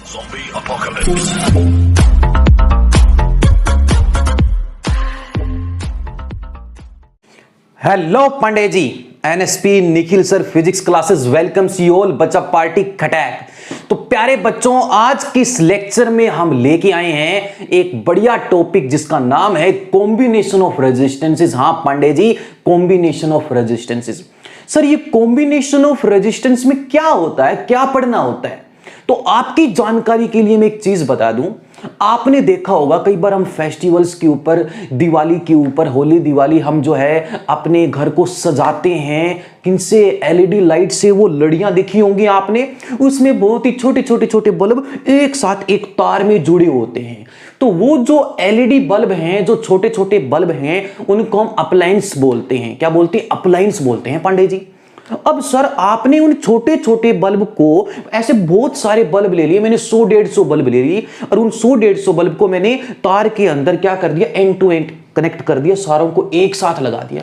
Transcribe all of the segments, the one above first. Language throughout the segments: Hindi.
Zombie apocalypse. Hello Pandey ji, NSP Nikhil sir physics classes welcomes you all बच्चा पार्टी खटैक। तो प्यारे बच्चों, आज की इस लेक्चर में हम लेके आए हैं एक बढ़िया टॉपिक जिसका नाम है कॉम्बिनेशन ऑफ रेजिस्टेंसेस। हाँ Pandey ji, combination of resistances. Sir ये कॉम्बिनेशन ऑफ रेजिस्टेंस में क्या होता है, क्या पढ़ना होता है? तो आपकी जानकारी के लिए मैं एक चीज बता दूं, आपने देखा होगा कई बार हम फेस्टिवल्स के ऊपर, दिवाली के ऊपर, होली दिवाली हम जो है अपने घर को सजाते हैं किनसे, एलईडी लाइट से। वो लड़ियां देखी होंगी आपने, उसमें बहुत ही छोटे छोटे छोटे बल्ब एक साथ एक तार में जुड़े होते हैं। तो वो जो एलईडी बल्ब हैं, जो छोटे छोटे बल्ब हैं, उनको हम अप्लायंस बोलते हैं। क्या बोलते हैं? अप्लायंस बोलते हैं पांडे जी। अब सर आपने उन छोटे छोटे बल्ब को, ऐसे बहुत सारे बल्ब ले लिए, मैंने 100-150 बल्ब ले लिए और उन 100-150 बल्ब को मैंने तार के अंदर क्या कर दिया, एंड टू एंड कनेक्ट कर दिया, सारों को एक साथ लगा दिया।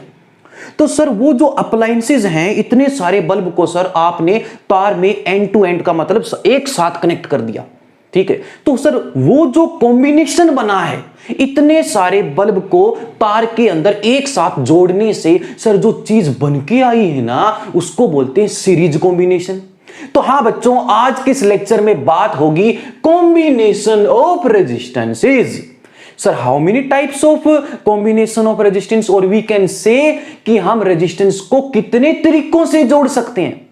तो सर वो जो अप्लायंसेस हैं, इतने सारे बल्ब को सर आपने तार में एंड टू एंड का मतलब एक साथ कनेक्ट कर दिया, ठीक है। तो सर वो जो कॉम्बिनेशन बना है इतने सारे बल्ब को तार के अंदर एक साथ जोड़ने से सर जो चीज बन के आई है ना, उसको बोलते हैं सीरीज कॉम्बिनेशन। तो हाँ बच्चों, आज के इस लेक्चर में बात होगी combination of resistances. Sir how many types of combination of resistance, और वी कैन से कि हम रेजिस्टेंस को कितने तरीकों से जोड़ सकते हैं।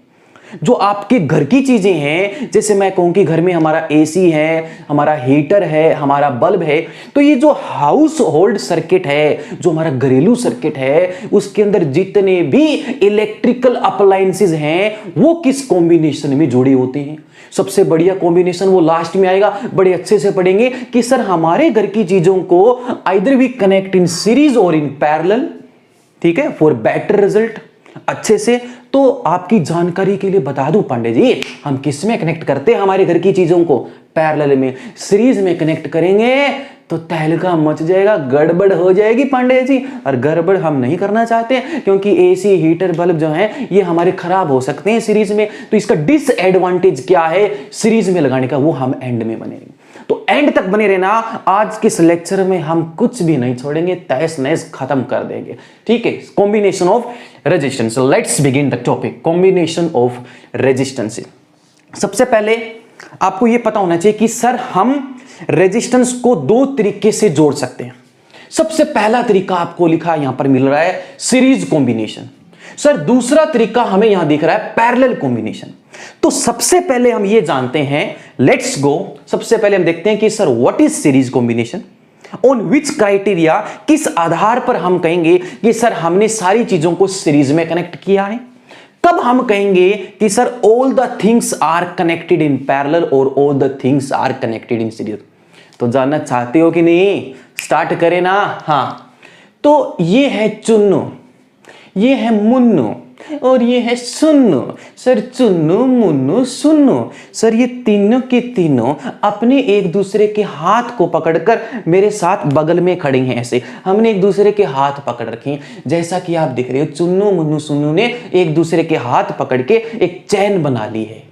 जो आपके घर की चीजें हैं, जैसे मैं कहूं कि घर में हमारा एसी है, हमारा हीटर है, हमारा बल्ब है, तो ये जो हाउस होल्ड सर्किट है, जो हमारा घरेलू सर्किट है, उसके अंदर जितने भी इलेक्ट्रिकल अप्लायंसेस हैं वो किस कॉम्बिनेशन में जुड़े होते हैं। सबसे बढ़िया कॉम्बिनेशन वो लास्ट में आएगा, बड़े अच्छे से पढ़ेंगे कि सर हमारे घर की चीजों को either we connect in series और इन पैरेलल, ठीक है, फॉर बेटर रिजल्ट अच्छे से। तो आपकी जानकारी के लिए बता दूं पांडे जी, हम किस में कनेक्ट करते हैं हमारे घर की चीजों को? पैरेलल में। सीरीज में कनेक्ट करेंगे तो तहलका मच जाएगा, गड़बड़ हो जाएगी पांडे जी, और गड़बड़ हम नहीं करना चाहते क्योंकि एसी, हीटर, बल्ब जो हैं ये हमारे खराब हो सकते हैं सीरीज में। तो इसका डिसएडवांटेज क्या है सीरीज में लगाने का, वो हम एंड में बनेंगे। तो एंड तक बने रहना, आज के इस लेक्चर में हम कुछ भी नहीं छोड़ेंगे, तहस नहस खत्म कर देंगे, ठीक है। Combination of resistance, let's begin the topic combination of resistance. सबसे पहले आपको यह पता होना चाहिए कि सर हम रेजिस्टेंस को दो तरीके से जोड़ सकते हैं। सबसे पहला तरीका आपको लिखा यहां पर मिल रहा है सीरीज कॉम्बिनेशन। सर दूसरा तरीका हमें यहां दिख रहा है पैरेलल कॉम्बिनेशन। तो सबसे पहले हम ये जानते हैं, लेट्स गो, सबसे पहले हम देखते हैं कि sir what is series combination, on which criteria, किस आधार पर हम कहेंगे कि सर हमने सारी चीजों को सीरीज में कनेक्ट किया है। कब हम कहेंगे कि sir all the things are connected in parallel और all the things are connected in series. तो जानना चाहते हो कि नहीं? स्टार्ट करें ना। हाँ, तो ये है चुन्नू, ये है मुन्नू और ये है सुन्नू। सर चुन्नू, मुन्नू, सुन्नू, सर ये तीनों के तीनों अपने एक दूसरे के हाथ को पकड़कर मेरे साथ बगल में खड़े हैं। ऐसे हमने एक दूसरे के हाथ पकड़ रखे हैं, जैसा कि आप देख रहे हो। चुन्नू, मुन्नू, सुन्नू ने एक दूसरे के हाथ पकड़ के एक चैन बना ली है,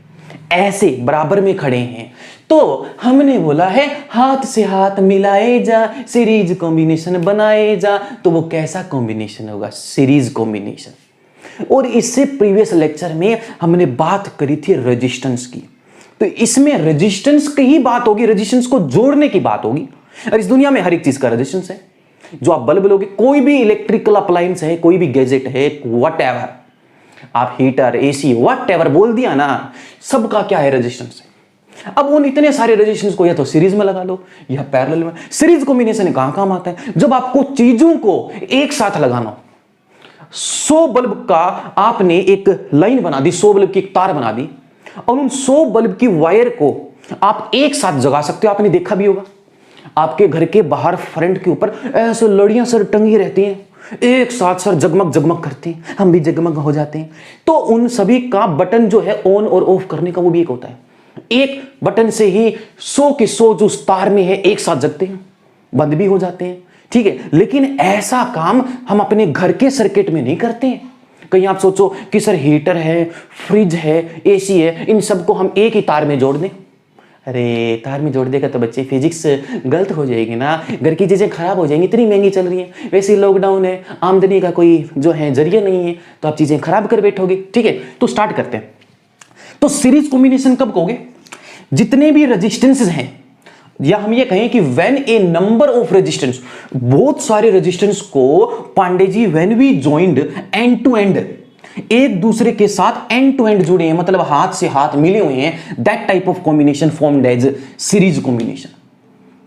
ऐसे बराबर में खड़े हैं। तो हमने बोला है हाथ से हाथ मिलाए जा, सीरीज कॉम्बिनेशन बनाए जा। तो वो कैसा कॉम्बिनेशन होगा? Series combination. और इससे प्रीवियस लेक्चर में हमने बात करी थी रेजिस्टेंस की, तो इसमें रेजिस्टेंस की ही बात होगी, रेजिस्टेंस को जोड़ने की बात होगी। और इस दुनिया में हर एक चीज का रेजिस्टेंस है। जो आप बल्ब लोगे, कोई भी इलेक्ट्रिकल अप्लायंस है, कोई भी गैजेट है, व्हाटएवर, आप हीटर, एसी, व्हाटएवर बोल दिया ना, सबका क्या है? रेजिस्टेंस है। अब उन इतने सारे रेजिस्टेंस को या तो सीरीज में लगा लो या पैरेलल में। सीरीज कॉम्बिनेशन कहां काम आता है? जब आपको चीजों को एक साथ लगाना हो। 100 बल्ब का आपने एक लाइन बना दी, 100 बल्ब की एक तार बना दी, और उन 100 बल्ब की वायर को आप एक साथ जगा सकते हो। आपने देखा भी होगा, आपके घर के बाहर फ्रंट के ऊपर ऐसे लड़ियां सर टंगी रहती हैं, एक साथ सर जगमग जगमग करती हैं, हम भी जगमग हो जाते हैं। तो उन सभी का बटन जो है ऑन और ऑफ करने का, वो भी एक होता है। एक बटन से ही 100 के 100 जो उस तार में है एक साथ जगते हैं, बंद भी हो जाते हैं, ठीक है। लेकिन ऐसा काम हम अपने घर के सर्किट में नहीं करते हैं। कहीं आप सोचो कि सर हीटर है, फ्रिज है, एसी है, इन सबको हम एक ही तार में जोड़ दें, अरे तार में जोड़ देगा तो बच्चे फिजिक्स गलत हो जाएगी ना, घर की चीज़ें खराब हो जाएंगी, इतनी महंगी चल रही है, वैसे लॉकडाउन है, आमदनी का कोई जो है जरिया नहीं है, तो आप चीज़ें खराब कर बैठोगे। ठीक है, तो स्टार्ट करते हैं। तो सीरीज कॉम्बिनेशन कब कहोगे? जितने भी रेजिस्टेंसेस हैं, या हम ये कहें कि when a number of resistance, बहुत सारे रेजिस्टेंस को Pandey ji when we joined end to end, एक दूसरे के साथ एंड टू एंड जुड़े हैं, मतलब हाथ से हाथ मिले हुए हैं, that type of combination formed as series combination.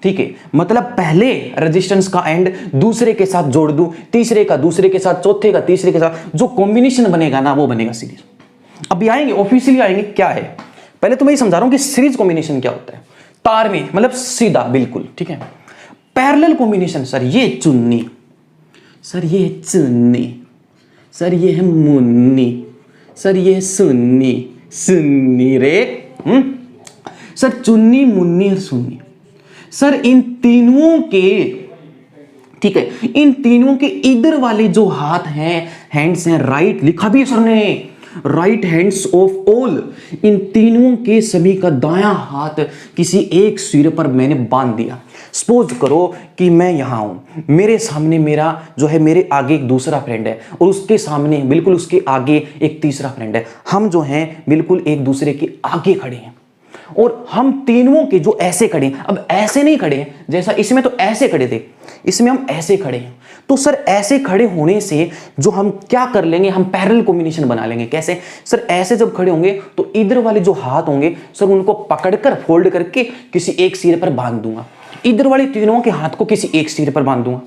ठीक है, मतलब पहले रेजिस्टेंस का एंड दूसरे के साथ जोड़ दूं, तीसरे का दूसरे के साथ, चौथे का तीसरे के साथ, जो कॉम्बिनेशन बनेगा ना वो बनेगा सीरीज। अभी आएंगे, ऑफिशियली आएंगे क्या है, पहले तो मैं ये समझा रहा हूं कि सीरीज कॉम्बिनेशन क्या होता है। तार में मतलब सीधा बिल्कुल, ठीक है। पैरेलल कॉम्बिनेशन, सर ये चुन्नी, सर ये चुन्नी, सर ये है मुन्नी, सर ये है सुन्नी, सुन्नी रे, सर चुन्नी मुन्नी और सुन्नी, सर इन तीनों के, ठीक है, इन तीनों के इधर वाले जो हाथ हैं, हैंड्स हैं, राइट लिखा भी है सर ने, राइट हैंड्स ऑफ ऑल, इन तीनों के सभी का दायां हाथ किसी एक सिर पर मैंने बांध दिया। सपोज करो कि मैं यहां हूं, मेरे सामने मेरा जो है, मेरे आगे एक दूसरा फ्रेंड है और उसके सामने बिल्कुल उसके आगे एक तीसरा फ्रेंड है, हम जो हैं बिल्कुल एक दूसरे के आगे खड़े हैं और हम तीनों के जो ऐसे खड़े हैं, अब ऐसे नहीं खड़े हैं जैसा इसमें तो ऐसे खड़े थे, इसमें हम ऐसे खड़े हैं। तो सर ऐसे खड़े होने से जो हम क्या कर लेंगे, हम पैरेलल कॉम्बिनेशन बना लेंगे। कैसे सर? ऐसे जब खड़े होंगे तो इधर वाले जो हाथ होंगे सर उनको पकड़कर फोल्ड करके किसी एक सिरे पर बांध दूंगा, इधर वाले तीनों के हाथ को किसी एक सिरे पर बांध दूंगा।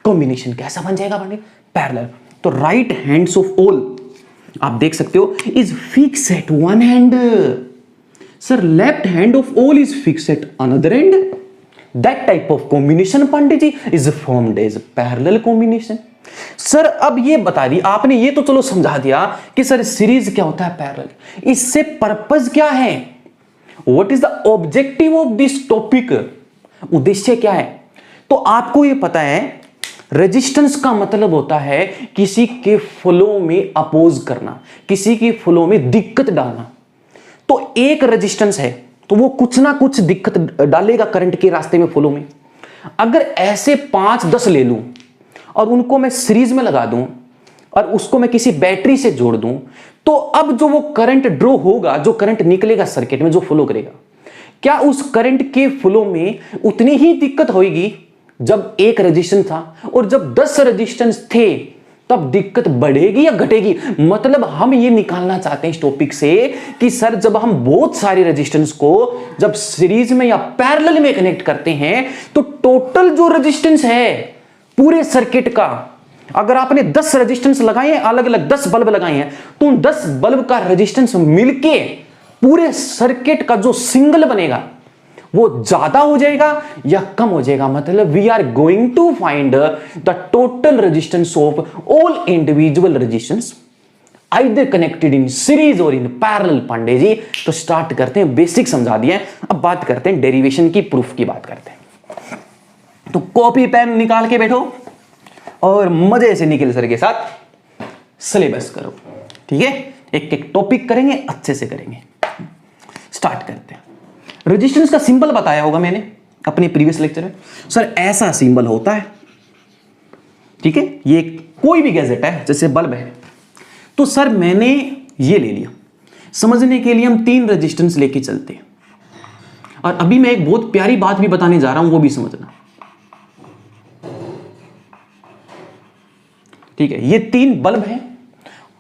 कॉम्बिनेशन कैसा बन जाएगा? बने पैरेलल। तो राइट हैंड्स ऑफ ऑल आप देख सकते हो is fix eight one hand, sir left hand of all is fixed at another end, that type of combination Pandey ji is formed as parallel combination। Sir अब ये बता दी आपने, ये तो चलो समझा दिया कि सर सीरीज क्या होता है, पैरेलल, इससे पर्पस क्या है, what is the objective of this topic, उद्देश्य क्या है। तो आपको ये पता है रेजिस्टेंस का मतलब होता है किसी के फ्लो में अपोज करना, किसी के फ्लो में दिक्कत डालना। तो एक रेजिस्टेंस है तो वो कुछ ना कुछ दिक्कत डालेगा करंट के रास्ते में, फ्लो में। अगर ऐसे 5-10 ले लूं और उनको मैं सीरीज में लगा दूं और उसको मैं किसी बैटरी से जोड़ दूं, तो अब जो वो करंट ड्रॉ होगा, जो करंट निकलेगा सर्किट में, जो फ्लो करेगा, क्या उस करंट के फ्लो में उतनी ही दिक्कत होगी जब एक रेजिस्टेंस था, और जब 10 रेजिस्टेंस थे तब दिक्कत बढ़ेगी या घटेगी? मतलब हम ये निकालना चाहते हैं इस टॉपिक से कि सर जब हम बहुत सारे रेजिस्टेंस को जब सीरीज में या पैरेलल में कनेक्ट करते हैं तो टोटल जो रेजिस्टेंस है पूरे सर्किट का, अगर आपने 10 रेजिस्टेंस लगाए हैं, अलग अलग 10 बल्ब लगाए हैं, तो उन 10 बल्ब का रेजिस्टेंस मिलके पूरे सर्किट का जो सिंगल बनेगा वो ज्यादा हो जाएगा या कम हो जाएगा। मतलब we are going to find the total resistance of all individual resistance either connected in series और इन पैरेलल। पांडे जी तो स्टार्ट करते हैं, बेसिक समझा दिए, अब बात करते हैं डेरिवेशन की, प्रूफ की बात करते हैं। तो कॉपी पेन निकाल के बैठो और मजे से निखिल सर के साथ सिलेबस करो, ठीक है। एक एक टॉपिक करेंगे, अच्छे से करेंगे। स्टार्ट करते हैं। रेजिस्टेंस का सिंबल बताया होगा मैंने अपने प्रीवियस लेक्चर में। सर ऐसा सिंबल होता है, ठीक है, ये कोई भी गैजेट है, जैसे बल्ब है, तो सर मैंने ये ले लिया। समझने के लिए हम 3 रेजिस्टेंस लेके चलते हैं, और अभी मैं एक बहुत प्यारी बात भी बताने जा रहा हूं, वो भी समझना, ठीक है। ये 3 बल्ब हैं,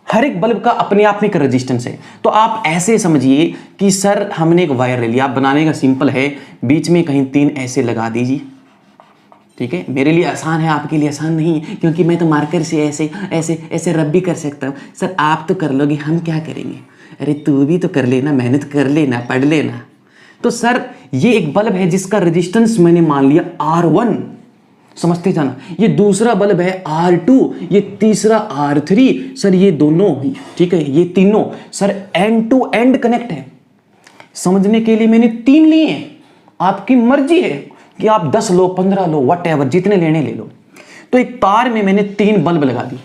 हर एक बल्ब का अपने आप में एक रेजिस्टेंस है। तो आप ऐसे समझिए कि सर हमने एक वायर ले लिया, आप बनाने का सिंपल है, बीच में कहीं 3 ऐसे लगा दीजिए, ठीक है। मेरे लिए आसान है, आपके लिए आसान नहीं, क्योंकि मैं तो मार्कर से ऐसे ऐसे ऐसे रब भी कर सकता हूं। सर आप तो कर लोगे, हम क्या करेंगे? अरे तू भी तो कर लेना, मेहनत कर लेना, पढ़ लेना। तो सर ये एक बल्ब है जिसका रेजिस्टेंस मैंने मान लिया R1, समझते जाना। ये दूसरा बल्ब है R2, ये तीसरा R3, सर ये दोनों, ठीक है, ये तीनों sir end to end connect है। समझने के लिए मैंने 3 लिए हैं, आपकी मर्जी है कि आप 10 लो, 15 लो, व्हाटएवर, जितने लेने ले लो। तो एक तार में मैंने 3 बल्ब लगा दिए,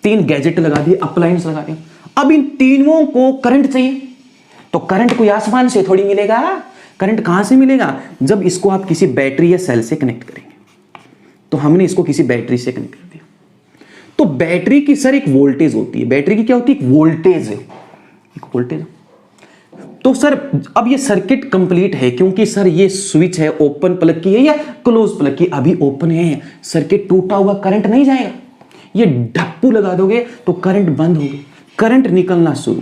3 गैजेट लगा दिए, अप्लायंस लगा दिए। अब इन तीनों को करंट चाहिए, तो करंट कोई आसमान से थोड़ी मिलेगा। करंट कहां से मिलेगा? जब इसको आप किसी बैटरी या सेल से कनेक्ट करेंगे। तो हमने इसको किसी बैटरी से कनेक्ट कर दिया। तो बैटरी की सर एक वोल्टेज होती है। बैटरी की क्या होती है? एक वोल्टेज है, एक वोल्टेज। तो सर अब ये सर्किट कंप्लीट है, क्योंकि सर ये स्विच है, ओपन प्लग की है या क्लोज प्लग की? अभी ओपन है, सर्किट टूटा हुआ, करंट नहीं जाएगा। ये ढप्पू लगा दोगे तो करंट बंद होगा, करंट निकलना शुरू।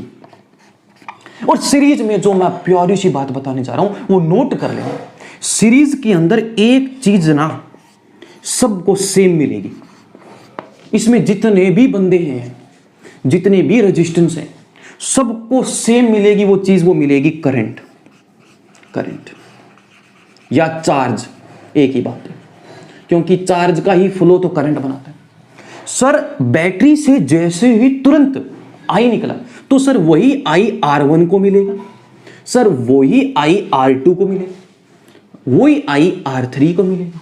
और सीरीज में जो मैं प्यारी सी बात बताने जा रहा हूं वो नोट कर लेना। सीरीज के अंदर एक चीज ना सबको सेम मिलेगी। इसमें जितने भी बंदे हैं, जितने भी रेजिस्टेंस हैं, सबको सेम मिलेगी वो चीज। वो मिलेगी करंट, करंट या चार्ज, एक ही बात है, क्योंकि चार्ज का ही फ्लो तो करंट बनाता है। सर बैटरी से जैसे ही तुरंत आई निकला तो सर वही आई R1 को मिलेगा, सर वही आई R2 को मिलेगा, वही आई R3 को मिलेगा,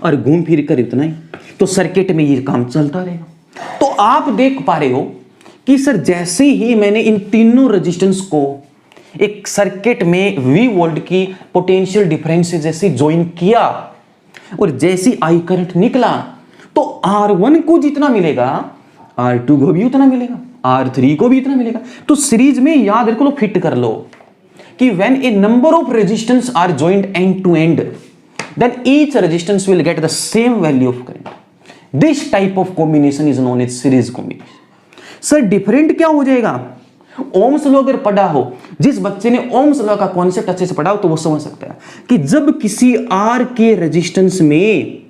और घूम फिर कर इतना ही। तो सर्किट में ये काम चलता रहेगा। तो आप देख पा रहे हो कि सर जैसे ही मैंने इन तीनों रेजिस्टेंस को एक सर्किट में V वोल्ट की पोटेंशियल डिफरेंस से जैसे ज्वाइन किया और जैसी आई करंट निकला तो R1 को जितना मिलेगा R2 को भी उतना मिलेगा, R3 को भी इतना मिलेगा। तो सीरीज में याद रख लो, फिट कर लो कि when a number of resistance are joined end to end, then each resistance will get the same value of current. This type of combination is known as series combination. Sir different क्या हो जाएगा? ओम्स लॉ अगर पढ़ा हो, जिस बच्चे ने ओम्स लॉ का कॉन्सेप्ट अच्छे से पढ़ा हो तो वो समझ सकता है कि जब किसी आर के रेजिस्टेंस में,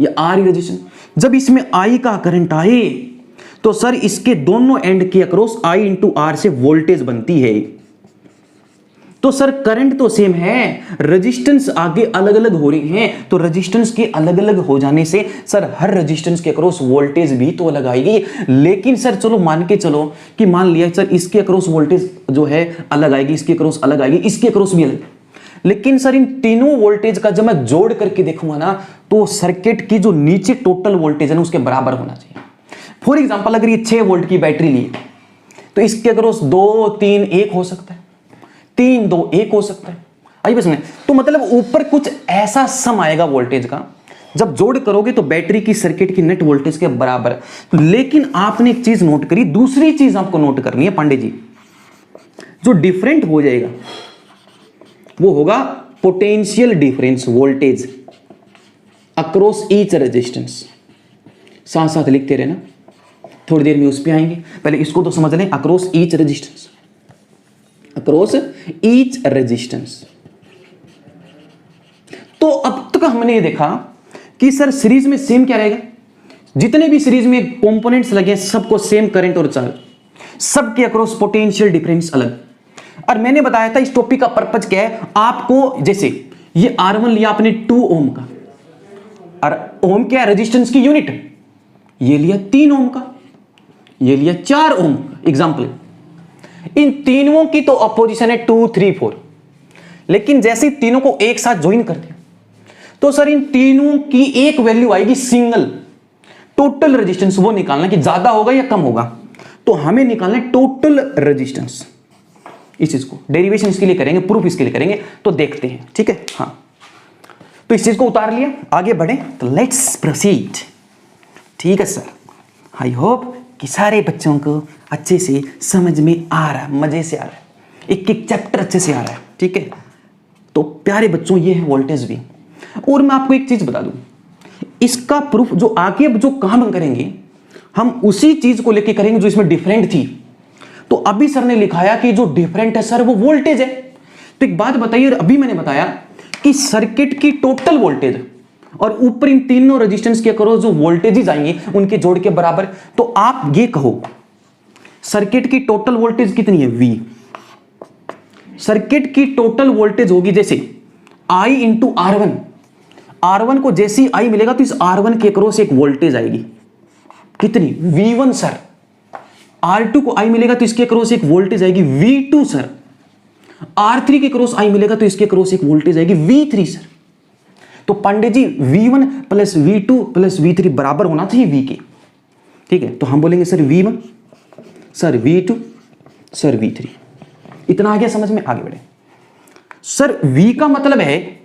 या आर रेजिस्टेंस, जब इसमें आई का करंट आए तो सर इसके दोनों एंड के अक्रॉस आई इंटू आर से वोल्टेज बनती है। तो सर करंट तो सेम है, रेजिस्टेंस आगे अलग अलग हो रही हैं, तो रेजिस्टेंस के अलग अलग हो जाने से सर हर रेजिस्टेंस के अक्रॉस वोल्टेज भी तो अलग आएगी। लेकिन सर चलो मान के चलो कि मान लिया सर इसके अक्रॉस वोल्टेज जो है अलग आएगी, इसके अक्रॉस अलग आएगी, इसके अक्रॉस भी अलग। लेकिन सर इन तीनों वोल्टेज का जब मैं जोड़ करके देखूंगा ना तो सर्किट की जो नीचे टोटल वोल्टेज है ना उसके बराबर होना चाहिए। फॉर एग्जाम्पल अगर ये 6 वोल्ट की बैटरी ली तो इसके अक्रॉस 2, 3, 1 हो सकता है, 3, 2, 1 हो सकता है। आइए बस में तो मतलब ऊपर कुछ ऐसा सम आएगा वोल्टेज का, जब जोड़ करोगे तो बैटरी की सर्किट की नेट वोल्टेज के बराबर। लेकिन आपने एक चीज नोट करी, दूसरी चीज आपको नोट करनी है पांडे जी, जो डिफरेंट हो जाएगा वो होगा potential difference voltage across each resistance. साथ साथ लिखते रहना, थोड़ी देर में उस पे आएंगे, पहले इसको तो समझ लें। Across each resistance, across each resistance. तो अब तक हमने ये देखा कि सर सीरीज में सेम क्या रहेगा, जितने भी सीरीज में कंपोनेंट्स लगे सबको सेम करंट और चार्ज, सबके अक्रॉस पोटेंशियल डिफरेंस अलग। और मैंने बताया था इस टॉपिक का पर्पज क्या है आपको। जैसे ये R1 लिया आपने 2 ओम का, और ओम क्या है? रेजिस्टेंस की यूनिट। ये लिया 3 ओम का, ये लिया 4 ओम का। एग्जांपल, इन तीनों की तो अपोजिशन है 2, 3, 4, लेकिन जैसे तीनों को एक साथ ज्वाइन कर दिया तो सर इन तीनों की एक वैल्यू आएगी सिंगल। टोटल रेजिस्टेंस वो निकालना कि ज्यादा होगा या कम होगा, तो हमें निकालना है टोटल रेजिस्टेंस। इस चीज को डेरिवेशन इसके लिए करेंगे, प्रूफ इसके लिए करेंगे, तो देखते हैं, ठीक है। हाँ, तो इस चीज को उतार लिया, आगे बढ़े तो लेट्स प्रोसीड। ठीक है सर, आई होप कि सारे बच्चों को अच्छे से समझ में आ रहा है, मजे से आ रहा है, एक एक चैप्टर अच्छे से आ रहा है, ठीक है। तो प्यारे बच्चों ये है वोल्टेज भी। और मैं आपको एक चीज बता दूं, इसका प्रूफ जो आगे जो काम करेंगे हम उसी चीज को लेके करेंगे जो इसमें डिफरेंट थी। तो अभी सर ने लिखाया कि जो डिफरेंट है सर वो वोल्टेज है। तो एक बात बताइए, अभी मैंने बताया कि सर्किट की टोटल वोल्टेज और ऊपर इन तीनों रेजिस्टेंस के अक्रॉस जो वोल्टेजेस आएंगे उनके जोड़ के बराबर। तो आप ये कहो सर्किट की टोटल वोल्टेज कितनी है? V। सर्किट की टोटल वोल्टेज होगी जैसे I इंटू R1। R1 को जैसी I मिलेगा तो इस R1 के अक्रॉस एक वोल्टेज आएगी, कितनी? V1 sir. R2 को I मिलेगा तो इसके अक्रॉस एक वोल्टेज आएगी V2 सर। R3 के अक्रॉस I मिलेगा तो इसके अक्रॉस एक वोल्टेज आएगी V3 सर। तो Pandey ji V1 plus V2 plus V3 बराबर होना चाहिए V के, ठीक है। तो हम बोलेंगे sir V1 sir V2 sir V3। इतना आ गया समझ में? आगे बढ़े सर। V का मतलब है,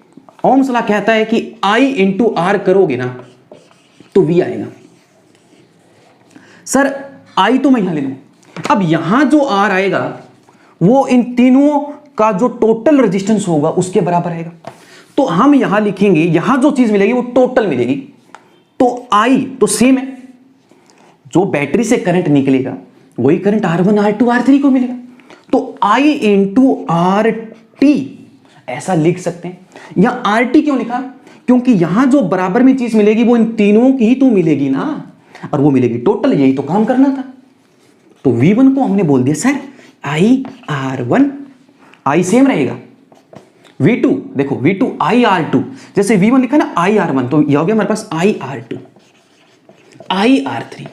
ओम्स लॉ कहता है कि I इंटू आर करोगे ना तो V आएगा। सर I तो मैं यहां ले लूं, अब यहां जो R आएगा वो इन तीनों का जो टोटल रेजिस्टेंस होगा उसके बराबर आएगा। तो हम यहां लिखेंगे, यहां जो चीज मिलेगी वो टोटल मिलेगी। तो I तो सेम है, जो बैटरी से करंट निकलेगा वही करंट R1 R2 R3 को मिलेगा। तो I इंटू आर टी ऐसा लिख सकते हैं। यहां RT क्यों लिखा? क्योंकि यहां जो बराबर में चीज मिलेगी वो इन तीनों की ही तो मिलेगी ना, और वो मिलेगी टोटल, यही तो काम करना था। तो V1 को हमने बोल दिया सर IR1, I सेम रहेगा। V2 देखो, V2 IR2, जैसे V1 लिखा ना IR1, तो यह हो गया हमारे पास IR2 IR3।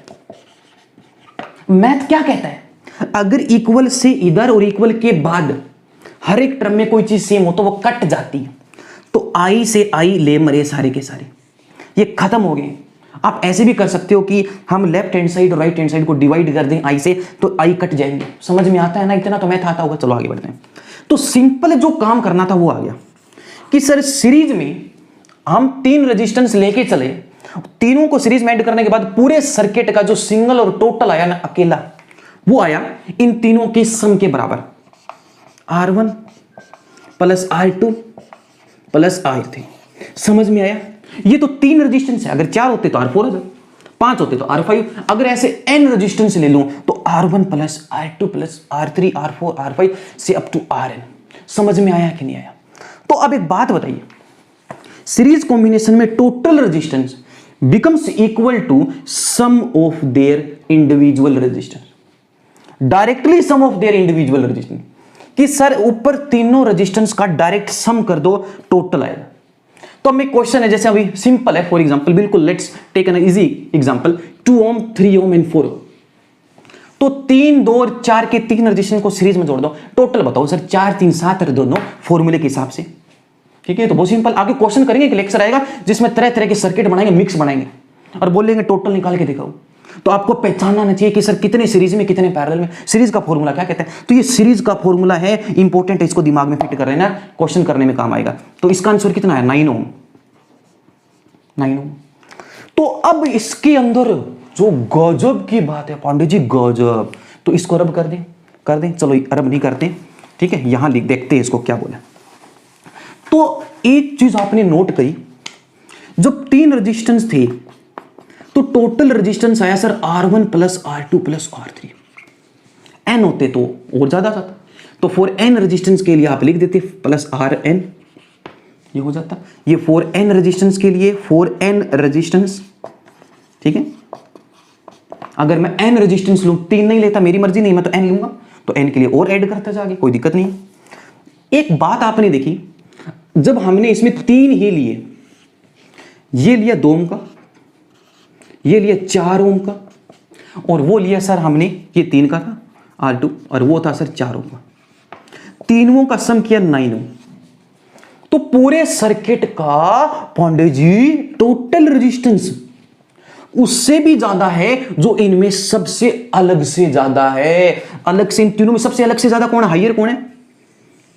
मैथ क्या कहता है? अगर इक्वल से इधर और इक्वल के बाद हर एक टर्म में कोई चीज सेम हो तो वो कट जाती है। तो I से I ले मरे सारे के सारे, ये खत्म हो गए। आप ऐसे भी कर सकते हो कि हम लेफ्ट हैंड साइड और राइट हैंड साइड को डिवाइड कर दें I से, तो I कट जाएंगे। समझ में आता है ना? इतना तो मैथ आता होगा। चलो आगे बढ़ते हैं। तो सिंपल जो काम करना था वो आ गया कि सर सीरीज में हम 3 रेजिस्टेंस लेके चले, तीनों को सीरीज में ऐड करने के बाद पूरे सर्किट का जो सिंगल और टोटल आया ना अकेला, वो आया इन तीनों के सम के बराबर, R1 plus R2 plus R3। समझ में आया? ये तो 3 रेजिस्टेंस है, अगर 4 होते तो R4 हो जाए, 5 होते तो R5, अगर ऐसे n रेजिस्टेंस ले लूं तो R1 plus R2 plus R3 R4 R5 से अप टू Rn। समझ में आया कि नहीं आया? तो अब एक बात बताइए, सीरीज कॉम्बिनेशन में total resistance becomes equal to sum of their individual resistance, directly sum of their individual resistance, कि सर ऊपर तीनों रेजिस्टेंस का डायरेक्ट सम कर दो, टोटल आएगा। तो अब एक क्वेश्चन है, जैसे अभी सिंपल है, फॉर एग्जांपल, बिल्कुल let's take an easy example, 2 ohm 3 ohm and 4 ohm. तो 3 2 और 4 के 3 रेजिस्टेंस को सीरीज में जोड़ दो, टोटल बताओ सर। 4 3 7 दोनों फॉर्मूले के हिसाब से, ठीक है? तो बहुत सिंपल। आगे क्वेश्चन करेंगे, एक लेक्चर आएगा जिसमें तरह तरह के सर्किट बनाएंगे, मिक्स बनाएंगे और बोलेंगे टोटल निकाल के दिखाओ। तो आपको पहचानना चाहिए कि सर कितने सीरीज में कितने पैरेलल में। सीरीज का फॉर्मूला क्या कहते हैं? तो ये सीरीज का फॉर्मूला है, इंपॉर्टेंट है, इसको दिमाग में फिट कर लेना, क्वेश्चन करने में काम आएगा। तो इसका आंसर कितना है? 9 ओम। 9 ओम। तो अब इसके अंदर जो गजब की बात है पांडे जी, गजब, तो इसको रब कर दें। चलो रब नहीं करते, ठीक है? यहां लिख देखते हैं इसको क्या बोला। तो एक चीज आपने नोट करी, जब 3 रेजिस्टेंस थे तो टोटल रेजिस्टेंस आया sir R1 plus R2 plus R3। n होते तो और ज्यादा था, तो फॉर n रेजिस्टेंस के लिए आप लिख देते प्लस Rn, ये हो जाता। ये फॉर n रेजिस्टेंस के लिए, फॉर n रेजिस्टेंस, ठीक है? अगर मैं n रेजिस्टेंस लूं, 3 नहीं लेता, मेरी मर्जी नहीं, मैं तो n लूंगा, तो n के लिए और ऐड करता जाके, कोई दिक्कत नहीं। एक बात आपने देखी, जब हमने इसमें 3 ही लिए, ये लिया 2 ओम का, ये लिया 4 ओम का, और वो लिया सर हमने, ये 3 का था R2, और वो था सर 4 ओम का, तीनों का सम किया 9 ओम। तो पूरे सर्किट का पांडे जी टोटल रेजिस्टेंस उससे भी ज्यादा है जो इनमें सबसे अलग से ज्यादा है। अलग से, इन तीनों में सबसे अलग से ज्यादा कौन है? हाइयर कौन है?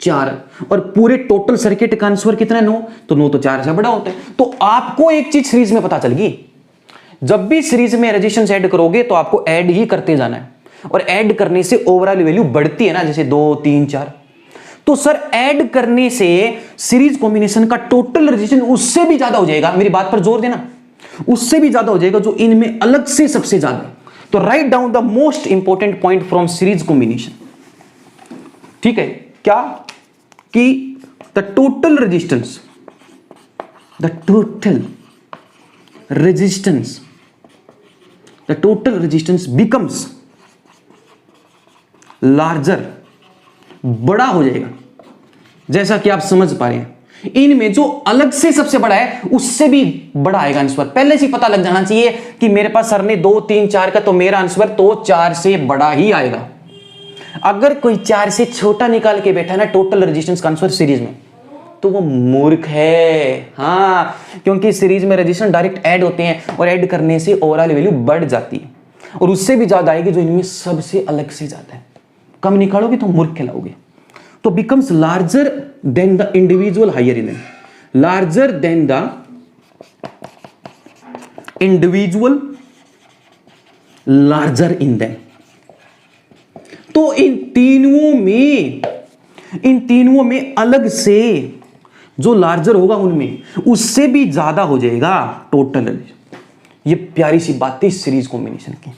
4। और पूरे टोटल सर्किट का आंसर कितना है? 9। तो 9 तो 4 से बड़ा होता है। तो आपको एक चीज सीरीज में पता चल गई, जब भी सीरीज में रेजिस्टेंस ऐड करोगे तो आपको ऐड ही करते जाना है, और ऐड करने से ओवरऑल वैल्यू बढ़ती है ना, जैसे 2 3 4। तो सर ऐड करने से सीरीज कॉम्बिनेशन का टोटल रेजिस्टेंस उससे भी ज्यादा हो जाएगा। मेरी बात पर जोर देना, उससे भी ज्यादा हो जाएगा जो इनमें अलग से सबसे ज्यादा है। तो write down the most important point from series combination, ठीक है? क्या कि the total resistance, the total resistance becomes larger, बड़ा हो जाएगा। जैसा कि आप समझ पा रहे हैं, इनमें जो अलग से सबसे बड़ा है उससे भी बड़ा आएगा आंसर। पहले से पता लग जाना चाहिए कि मेरे पास सर ने 2 3 4 का, तो मेरा आंसर तो 4 से बड़ा ही आएगा। अगर कोई 4 से छोटा निकाल के बैठा ना टोटल रेजिस्टेंस का आंसर सीरीज में, तो वो मूर्ख है। हाँ, क्योंकि सीरीज में रेजिस्टेंस डायरेक्ट ऐड होते हैं, और ऐड करने से ओवरऑल वैल्यू बढ़ जाती है, और उससे भी ज्यादा आएगी जो इनमें सबसे अलग से ज्यादा है। कम निकालोगे तो मूर्ख कहलाओगे। तो becomes larger than the individual higher in them, larger than the individual larger in them. तो इन तीनों में अलग से जो लार्जर होगा उनमें उससे भी ज्यादा हो जाएगा टोटल। ये प्यारी सी बात थी सीरीज कॉम्बिनेशन की।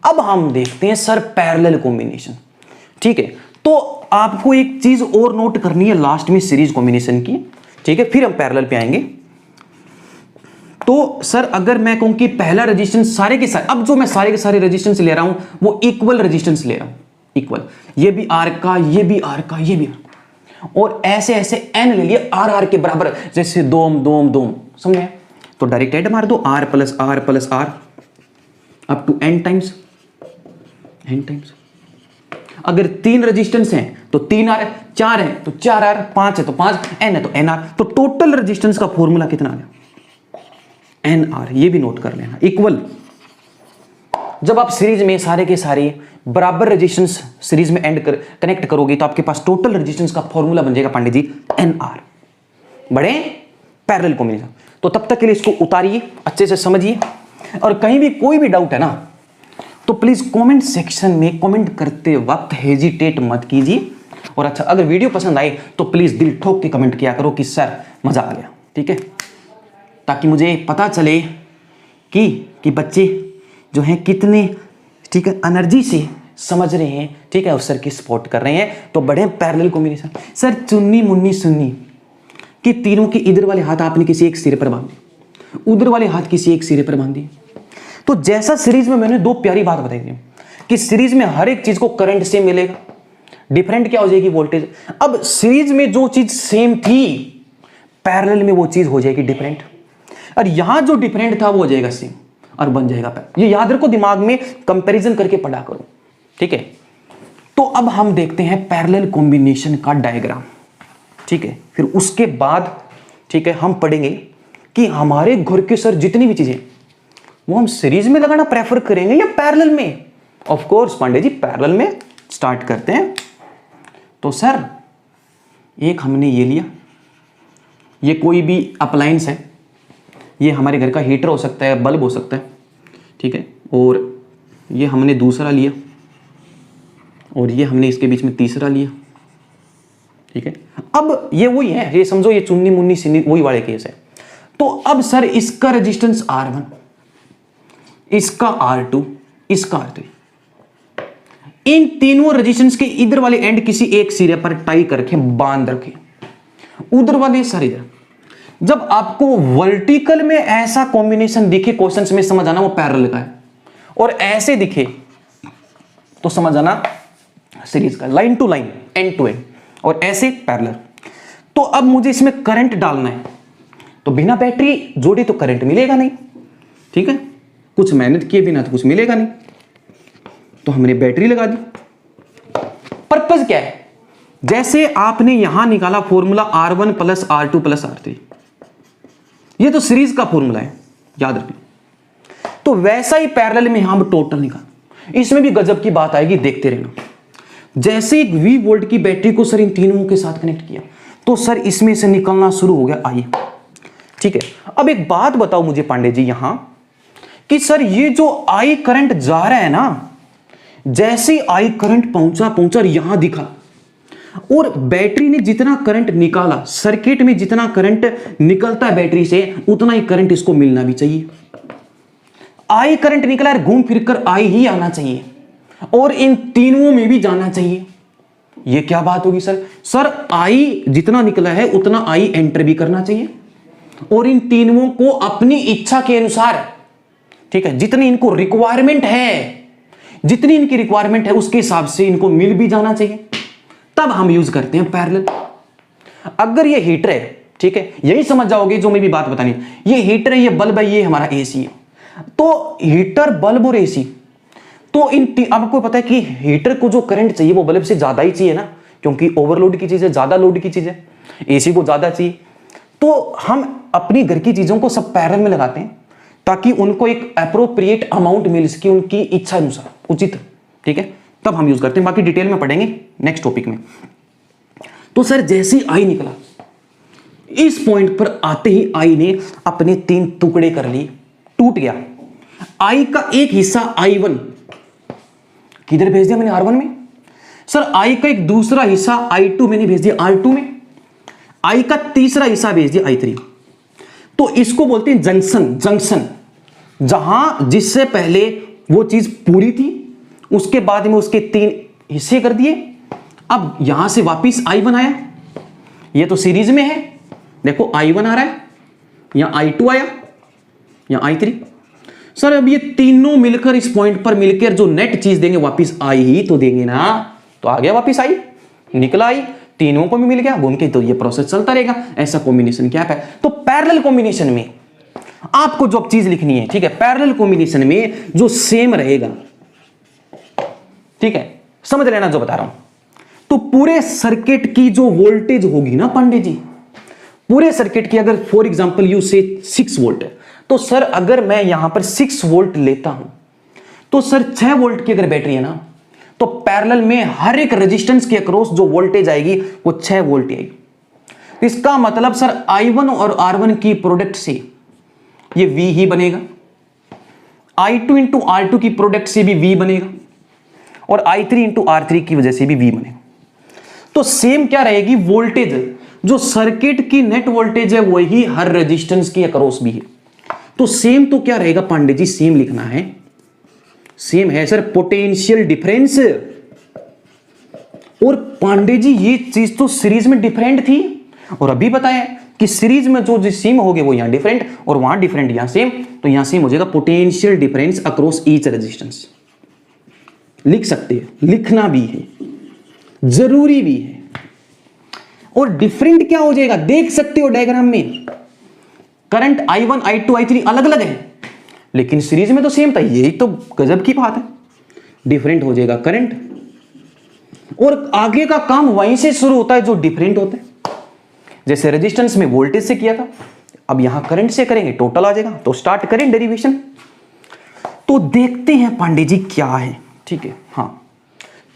अब हम देखते हैं सर पैरेलल कॉम्बिनेशन। ठीक है, तो आपको एक चीज और नोट करनी है लास्ट में सीरीज कॉम्बिनेशन की। ठीक है, फिर हम पैरेलल पे आएंगे। तो सर अगर मैं कहूं कि पहला रेजिस्टेंस सारे के सारे, अब जो मैं सारे के सारे रेजिस्टेंस ले रहा हूं वो इक्वल रेजिस्टेंस ले रहा हूं, इक्वल, ये भी आर का, ये भी आर का, ये भी, और ऐसे ऐसे एन ले लिए आर आर के बराबर, जैसे दोम दोम दोम, समझे? तो डायरेक्ट ऐड मार दो, r plus r plus r up to n times, n times. अगर 3 रेजिस्टेंस हैं तो 3 आर, 4 है तो 4 आर, 5 है तो 5, एन है तो एन आर। तो टोटल रेजिस्टेंस का फॉर्मूला कितना आ गया? N r. ये भी नोट कर लेना, इक्वल। जब आप सीरीज में सारे के सारे बराबर रेजिस्टेंस सीरीज में कनेक्ट करोगे तो आपके पास टोटल रेजिस्टेंस का फॉर्मूला बन जाएगा पांडे जी एन आर। बड़े पैरेलल कॉम्बिनेशन। तो तब तक के लिए इसको उतारिए, अच्छे से समझिए, और कहीं भी कोई भी डाउट है ना तो प्लीज कमेंट सेक्शन में कमेंट करते वक्त हेजिटेट मत कीजिए। और अच्छा, अगर वीडियो पसंद आए तो प्लीज दिल ठोक के कमेंट किया करो कि सर मजा आ गया। ठीक है, ताकि मुझे पता चले कि बच्चे जो हैं कितने, ठीक है, एनर्जी से समझ रहे हैं, ठीक है, उस सर की सपोर्ट कर रहे हैं। तो बड़े पैरेलल कॉम्बिनेशन। सर चुन्नी मुन्नी सुन्नी कि तीनों के इधर वाले हाथ आपने किसी एक सिरे पर बांधे, उधर वाले हाथ किसी एक सिरे पर बांधे। तो जैसा सीरीज में मैंने 2 प्यारी बात बताई थी कि सीरीज में हर एक चीज को करंट से मिलेगा, डिफरेंट क्या हो जाएगी? वोल्टेज। अब सीरीज में जो चीज सेम थी पैरेलल में वो चीज हो जाएगी डिफरेंट, और यहां जो डिफरेंट था वो हो जाएगा सेम और बन जाएगा पैरेलल। ये याद रखो, दिमाग में कंपैरिजन करके पढ़ा करो। ठीक है, तो अब हम देखते हैं पैरेलल कॉम्बिनेशन का डायग्राम। ठीक है, फिर उसके बाद, ठीक है, हम पढ़ेंगे कि हमारे घर के सर जितनी भी चीजें वो हम सीरीज में लगाना प्रेफर करेंगे या पैरेलल में। Of course Pandey ji parallel में स्टार्ट करते हैं। तो सर एक हमने ये लिया, ये कोई भी अप्लायंस है, ये हमारे घर का हीटर हो सकता है, बल्ब हो सकता है। ठीक है, और ये हमने दूसरा लिया, और ये हमने इसके बीच में तीसरा लिया। ठीक है, अब ये वही है, ये समझो ये चुन्नी मुन्नी सिन्नी वही वाले केस है। तो अब सर इसका रेजिस्टेंस R1, इसका R2, इसका R3, इन तीनों रेजिस्टेंस के इधर वाले एंड किसी एक सिरे पर टाई करके बांध रखे, उधर वाले सर इधर। जब आपको वर्टिकल में ऐसा कॉम्बिनेशन दिखे क्वेश्चंस में, समझ आना वो पैरेलल का है, और ऐसे दिखे तो समझ आना सीरीज का, line to line, end to end, और ऐसे पैरेलल। तो अब मुझे इसमें करंट डालना है, तो बिना बैटरी जोड़े तो करंट मिलेगा नहीं। ठीक है, कुछ मेहनत किए बिना तो कुछ मिलेगा नहीं, तो हमने बैटरी लगा दी। पर्पस क्या है? जैसे आपने यहां निकाला formula R1 plus R2 plus R3, ये तो सीरीज का फॉर्मूला है, याद रखना। तो वैसा ही पैरेलल में हम टोटल निकाल। इसमें भी गजब की बात आएगी, देखते रहना। जैसे एक V वोल्ट की बैटरी को सर इन तीनों के साथ कनेक्ट किया तो सर इसमें से निकलना शुरू हो गया I। ठीक है, अब एक बात बताओ मुझे पांडे जी यहां कि सर ये जो I करंट जा रहा है ना, जैसे I करंट पहुंचा और यहां दिखा, और बैटरी ने जितना करंट निकाला, सर्किट में जितना करंट निकलता है बैटरी से उतना ही करंट इसको मिलना भी चाहिए। I करंट निकला है, घूम फिर कर I ही आना चाहिए, और इन तीनों में भी जाना चाहिए। ये क्या बात होगी सर? सर I जितना निकला है उतना I एंटर भी करना चाहिए, और इन तीनों को अपनी इच्छा के अनुसार, ठीक है, जितनी इनको रिक्वायरमेंट है, जितनी इनकी रिक्वायरमेंट है उसके हिसाब से इनको मिल भी जाना चाहिए। तब हम यूज करते हैं पैरेलल। अगर ये हीटर है, ठीक है, यही समझ जाओगे जो मैं भी बात बतानी, ये हीटर है, ये बल्ब है, ये हमारा एसी है। तो हीटर, बल्ब और एसी, तो इन आपको पता है कि हीटर को जो करंट चाहिए वो बल्ब से ज्यादा ही चाहिए ना, क्योंकि ओवरलोड की चीज है, ज्यादा लोड की चीज है, एसी को ज्यादा चाहिए। तो हम अपनी घर की चीजों को सब पैरेलल में लगाते हैं ताकि उनको एक एप्रोप्रिएट अमाउंट मिल सके उनकी इच्छा अनुसार, उचित। ठीक है, तब हम यूज करते हैं। बाकी डिटेल में पढ़ेंगे नेक्स्ट टॉपिक में। तो सर जैसे ही आई निकला, इस पॉइंट पर आते ही आई ने अपने 3 टुकड़े कर लिए, टूट गया। आई का एक हिस्सा I1 किधर भेज दिया मैंने, R1 में। सर आई का एक दूसरा हिस्सा I2 मैंने भेज दिया R2 में। आई का तीसरा हिस्सा भेज दिया I3। तो इसको बोलते हैं जंक्शन, जहां जिससे पहले वो चीज पूरी थी, उसके बाद में उसके 3 हिस्से कर दिए। अब यहां से वापिस I1 आया, ये तो सीरीज में है, देखो I1 आ रहा है, यहां I2 आया, यहां I3। सर अब ये तीनों मिलकर इस पॉइंट पर मिलकर जो नेट चीज देंगे वापिस आई ही तो देंगे ना। तो आ गया वापिस आई, निकला आई, तीनों को भी मिल गया, घूम के, तो ये प्रोसेस चलता रहेगा। ऐसा कॉम्बिनेशन क्या है। तो पैरेलल कॉम्बिनेशन में आपको जो चीज लिखनी है, ठीक है, पैरेलल कॉम्बिनेशन में जो सेम रहेगा, ठीक है, समझ लेना जो बता रहा हूं। तो पूरे सर्किट की जो वोल्टेज होगी ना पांडे जी, पूरे सर्किट की, अगर फॉर एग्जांपल यू से 6 वोल्ट है, तो सर अगर मैं यहां पर 6 वोल्ट लेता हूं, तो सर 6 वोल्ट की अगर बैटरी है ना, तो पैरेलल में हर एक रेजिस्टेंस के अक्रॉस जो वोल्टेज आएगी वो 6 वोल्ट आएगी। इसका मतलब सर I1 और R1 की प्रोडक्ट से ये V ही बनेगा, I2 इंटू R2 की प्रोडक्ट से भी V बनेगा, और I3 इंटू R3 की वजह से भी V बनेगा। तो सेम क्या रहेगी, वोल्टेज जो सर्किट की नेट वोल्टेज है वही हर रेजिस्टेंस की अक्रॉस भी है। तो सेम तो क्या रहेगा पांडे जी, सेम लिखना है, सेम है सर पोटेंशियल डिफरेंस। और पांडे जी ये चीज तो सीरीज में डिफरेंट थी, और अभी बताया कि सीरीज में जो सेम हो गए वो यहां डिफरेंट, और वहां डिफरेंट यहां सेम, तो यहां सेम हो जाएगा potential difference across each resistance. लिख सकते हैं, लिखना भी है, जरूरी भी है। और डिफरेंट क्या हो जाएगा, देख सकते हो डायग्राम में, करंट I1 I2 I3 अलग अलग है, लेकिन सीरीज में तो सेम था। यही तो गजब की बात है, डिफरेंट हो जाएगा करंट, और आगे का काम वहीं से शुरू होता है जो डिफरेंट होता है। जैसे रेजिस्टेंस में वोल्टेज से किया था, अब यहां करंट से करेंगे, टोटल आ जाएगा। तो स्टार्ट करें डेरिवेशन। तो देखते हैं पांडे जी क्या है, ठीक है। हाँ,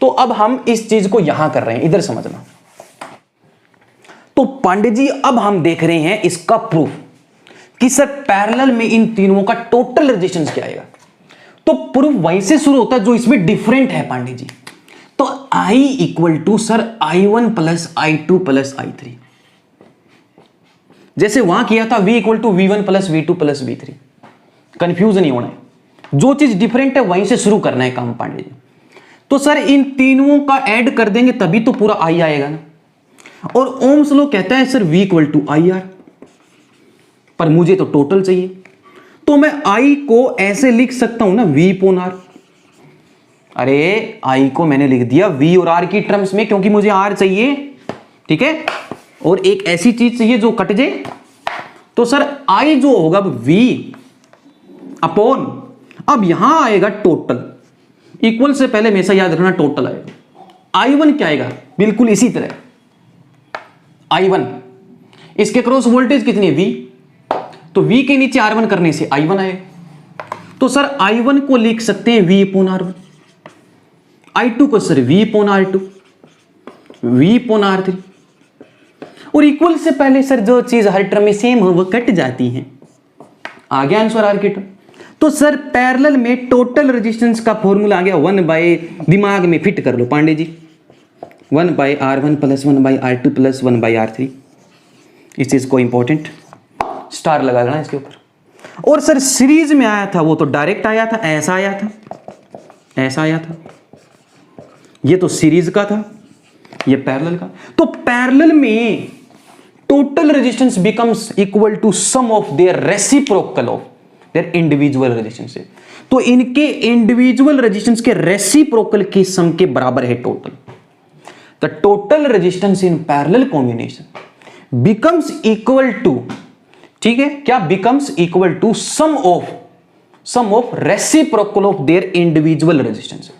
तो अब हम इस चीज को यहां कर रहे हैं, इधर समझना। तो पांडे जी अब हम देख रहे हैं इसका प्रूफ कि सर पैरेलल में इन तीनों का टोटल रेजिस्टेंस क्या आएगा। तो प्रूफ वहीं से शुरू होता है जो इसमें डिफरेंट है पांडे जी। तो I equal to sir I1 plus I2 plus I3, जैसे वहां किया था V equal to V1 plus V2 plus V3। Confuse नहीं होना है, जो चीज डिफरेंट है वहीं से शुरू करना है काम पांडे जी। तो सर इन तीनों का ऐड कर देंगे तभी तो पूरा I आएगा ना। और ओम्स लॉ कहता है sir V equal to IR, पर मुझे तो टोटल चाहिए, तो मैं I को ऐसे लिख सकता हूं ना V अपॉन R। अरे I को मैंने लिख दिया V और R की टर्म्स में, क्योंकि मुझे R चाहिए, ठीक है, और एक ऐसी चीज चाहिए जो कट जाए। तो सर I जो होगा V अपॉन, अब यहां आएगा टोटल, इक्वल से पहले हमेशा याद रखना टोटल आएगा। I1 क्या आएगा, बिल्कुल इसी तरह I1, इसके क्रॉस वोल्टेज कितनी है V, तो V के नीचे R1 करने से I1 आएगा। तो सर I1 को लिख सकते हैं V अपॉन R1, I2 को sir V upon R2, V upon R3, और इक्वल से पहले सर जो चीज हर टर्म में सेम हो वो कट जाती है। आ गया आंसर R की टर्म। तो सर पैरेलल में टोटल रेजिस्टेंस का फॉर्मूला आ गया 1 बाय, दिमाग में फिट कर लो Pandey ji, 1 by R1 plus 1 by R2 plus 1 by R3। इस चीज को इंपॉर्टेंट स्टार लगा लेना इसके ऊपर। और सर सीरीज में आया था वो तो डायरेक्ट आया था, ऐसा आया था, ऐसा आया था, ये तो सीरीज का था, ये पैरेलल का। तो पैरेलल में total resistance becomes equal to sum of their reciprocal of their individual resistance. तो इनके इंडिविजुअल रेजिस्टेंस के रेसिप्रोकल के सम के बराबर है total. The total resistance in parallel combination becomes equal to, ठीक है, क्या becomes equal to sum of reciprocal of their individual resistance.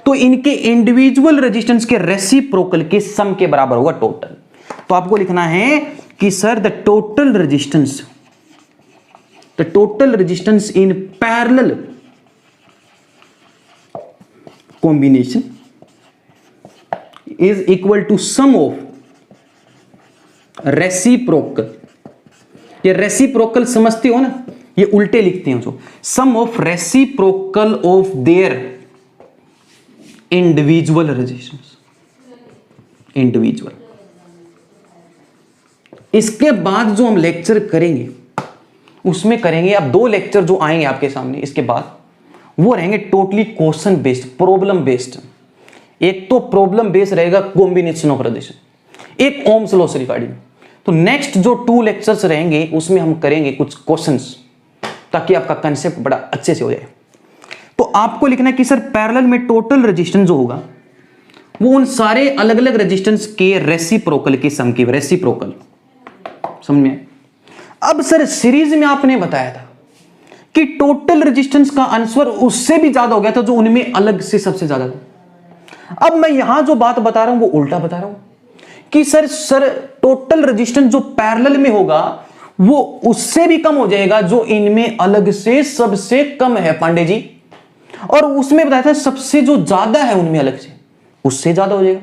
तो इनके इंडिविजुअल रेजिस्टेंस के रेसिप्रोकल के सम के बराबर होगा टोटल। तो आपको लिखना है कि sir the total resistance in parallel combination is equal to sum of reciprocal, ये रेसिप्रोकल समझते हो ना, ये उल्टे लिखते हैं जो sum of reciprocal of their individual resistance, individual. इसके बाद जो हम लेक्चर करेंगे उसमें करेंगे, अब 2 लेक्चर जो आएंगे आपके सामने इसके बाद, वो रहेंगे totally question based, problem based. एक तो प्रॉब्लम बेस्ड रहेगा कॉम्बिनेशन ऑफ रेजिस्टेंस, एक ओम्स लॉ से रिगार्डिंग। तो नेक्स्ट जो 2 लेक्चर्स रहेंगे उसमें हम करेंगे कुछ क्वेश्चंस, ताकि आपका कंसेप्ट बड़ा अच्छे से हो जाए। तो आपको लिखना है कि सर पैरेलल में टोटल रेजिस्टेंस जो होगा वो उन सारे अलग अलग रेजिस्टेंस के रेसिप्रोकल की सम की, रेसिप्रोकल, समझ में? अब सर सीरीज में आपने बताया था कि टोटल रेजिस्टेंस का आंसर उससे भी ज्यादा हो गया था जो उनमें अलग से सबसे ज्यादा था। अब मैं यहां जो बात बता रहा हूं वो उल्टा बता रहा हूं कि सर टोटल रेजिस्टेंस जो पैरेलल में होगा वो उससे भी कम हो जाएगा जो इनमें अलग से सबसे कम है पांडे जी, और उसमें बताया था सबसे जो ज्यादा है उनमें अलग से उससे ज्यादा हो जाएगा।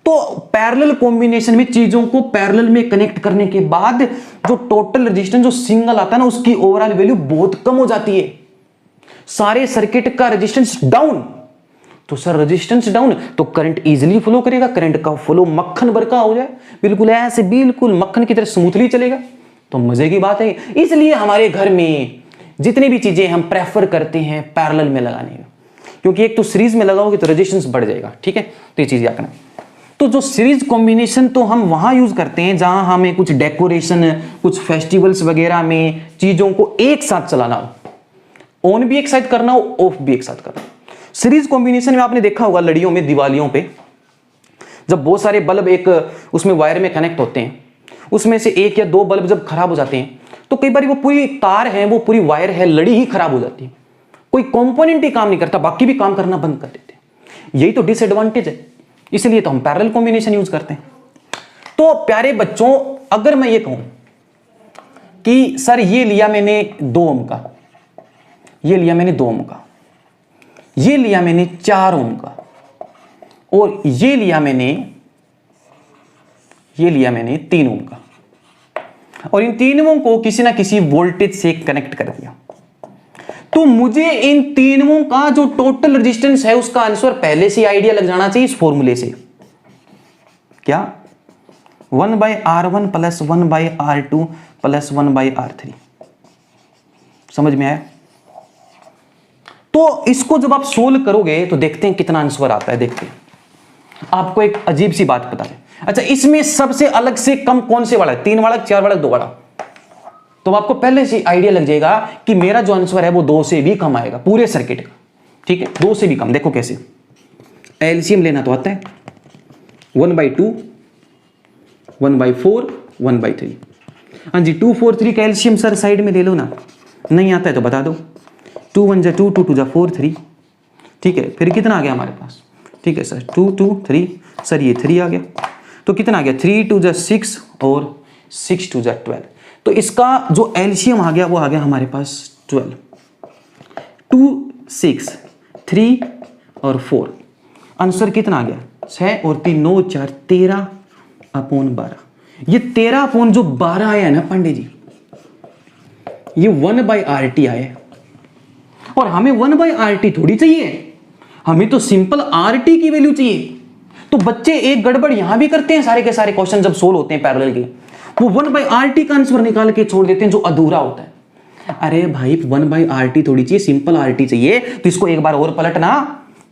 तो पैरेलल कॉम्बिनेशन में चीजों को पैरेलल में कनेक्ट करने के बाद जो टोटल रेजिस्टेंस जो सिंगल आता है ना उसकी ओवरऑल वैल्यू बहुत कम हो जाती है। सारे सर्किट का रेजिस्टेंस डाउन, तो सर रेजिस्टेंस डाउन तो करंट इजीली फ्लो करेगा, करंट का फ्लो मक्खन भर का हो जाए, बिल्कुल ऐसे बिल्कुल मक्खन की तरह स्मूथली चलेगा, तो मजे की बात है। इसलिए हमारे घर में जितनी भी चीजें हम प्रेफर करते हैं पैरेलल में लगाने का, क्योंकि एक तो सीरीज में लगाओगे तो रेजिस्टेंस बढ़ जाएगा, ठीक है? तो ये चीज याद रखना। तो जो सीरीज कॉम्बिनेशन तो हम वहां यूज करते हैं जहां हमें कुछ डेकोरेशन, कुछ फेस्टिवल्स वगैरह में चीजों को एक साथ चलाना हो, ऑन भी एक साथ करना हो, ऑफ भी एक साथ करना हो। सीरीज कॉम्बिनेशन में आपने देखा होगा लड़ियों में, दिवालियों पे जब बहुत सारे बल्ब एक उसमें वायर में कनेक्ट होते हैं, उसमें से 1 या 2 बल्ब जब खराब हो जाते हैं तो कई बार वो पूरी तार है, वो पूरी वायर है, लड़ी ही खराब हो जाती है, कोई कंपोनेंट ही काम नहीं करता, बाकी भी काम करना बंद कर देते हैं। यही तो डिसएडवांटेज है, इसलिए तो हम पैरेलल कॉम्बिनेशन यूज करते हैं। तो प्यारे बच्चों, अगर मैं ये कहूं कि सर ये लिया मैंने 2 ओम का, ये लिया मैंने 2 ओम का, ये लिया मैंने 4 ओम का, और ये लिया मैंने 3 ओम का, और इन तीनों को किसी ना किसी वोल्टेज से कनेक्ट कर दिया, तो मुझे इन तीनों का जो टोटल रेजिस्टेंस है उसका आंसर पहले से आइडिया लग जाना चाहिए इस फॉर्मूले से। क्या? 1/R1 + 1/R2 + 1/R3। समझ में आया? तो इसको जब आप सोल्व करोगे तो देखते हैं कितना आंसर आता है। देखते हैं, आपको एक अजीब सी बात बता दें। अच्छा, इसमें सबसे अलग से कम कौन से वाला है? 3 वाला, 4 वाला, 2 वाला? तो आपको पहले से आइडिया लग जाएगा कि मेरा जो आंसर है वो 2 से भी कम आएगा पूरे सर्किट का, ठीक है? 2 से भी कम। देखो कैसे, एलसीएम लेना तो आता है, 1/2, 1/4, 1/3। हाँ जी, 2, 4, 3 का एलसीएम सर साइड में ले लो ना, नहीं आता है तो बता दो। 2 1 2, 2 2 4, 3, ठीक है? फिर कितना आ गया हमारे पास? ठीक है सर, 2 2 3, सर ये 3 आ गया, तो कितना आ गया? 3 2 6 और 6 2 12। तो इसका जो एलसीएम आ गया वो आ गया हमारे पास 12। 2 6 3 और 4, आंसर कितना आ गया? 6 और 3 9 4 13/12। ये 13/12 आया ना पांडे जी, ये 1/RT आया, और हमें 1/RT थोड़ी चाहिए, हमें तो सिंपल RT की वैल्यू चाहिए। तो बच्चे एक गड़बड़ यहां भी करते हैं, सारे के सारे क्वेश्चन जब सोल्व होते हैं पैरेलल के, वो 1/RT का आंसर निकाल के छोड़ देते हैं जो अधूरा होता है। अरे भाई 1/RT थोड़ी चाहिए, सिंपल RT चाहिए, तो इसको एक बार और पलटना।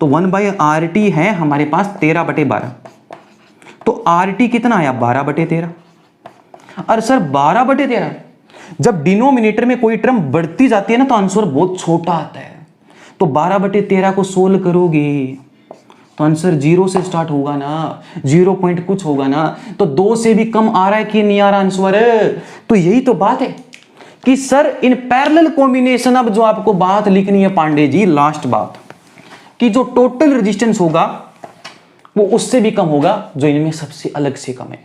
तो 1/RT है हमारे पास 13/12, तो RT कितना आया? 12/13। अरे सर 12/13, जब डिनोमिनेटर में कोई टर्म बढ़ती जाती है ना तो आंसर बहुत छोटा आता है। तो 12/13 को सोल्व करोगे तो आंसर 0 से स्टार्ट होगा ना, 0 पॉइंट कुछ होगा ना, तो 2 से भी कम आ रहा है कि नहीं आ रहा आंसर? तो यही तो बात है कि सर इन पैरेलल कॉम्बिनेशन, अब जो आपको बात लिखनी है पांडे जी, लास्ट बात, कि जो टोटल रेजिस्टेंस होगा वो उससे भी कम होगा जो इनमें सबसे अलग से कम है।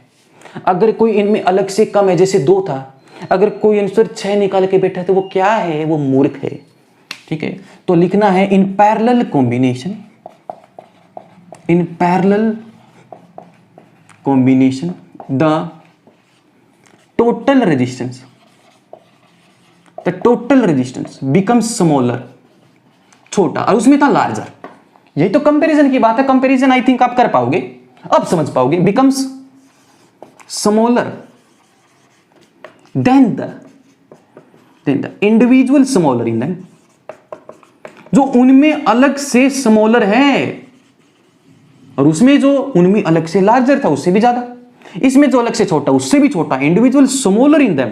अगर कोई इनमें अलग से कम है, जैसे 2 था, अगर कोई आंसर 6 निकाल के बैठा है तो वो क्या है? वो मूर्ख है, ठीक है? तो लिखना है इन parallel combination, in parallel combination the total resistance becomes smaller, छोटा, और उसमें था लार्जर। यही तो कंपैरिजन की बात है। कंपैरिजन आई थिंक आप कर पाओगे, अब समझ पाओगे। Becomes smaller than the individual smaller in them, जो उनमें अलग से स्मॉलर है और उसमें जो उनमें अलग से लार्जर था उससे भी ज्यादा, इसमें जो अलग से छोटा उससे भी छोटा, इंडिविजुअल स्मॉलर इन देम।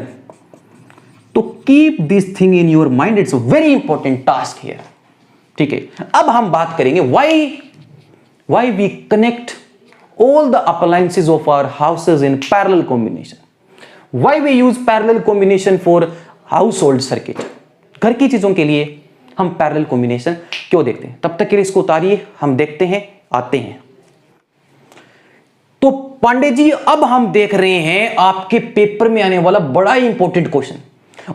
तो keep this thing in your mind, it's a very important task here. ठीक है, अब हम बात करेंगे why we connect all the appliances of our houses in parallel combination. Why we use parallel combination for household circuit? घर की चीजों के लिए हम पैरेलल कॉम्बिनेशन क्यों देखते हैं? तब तक के लिए इसको उतारिए, हम देखते हैं, आते हैं। तो पांडे जी, अब हम देख रहे हैं आपके पेपर में आने वाला बड़ा ही इंपॉर्टेंट क्वेश्चन,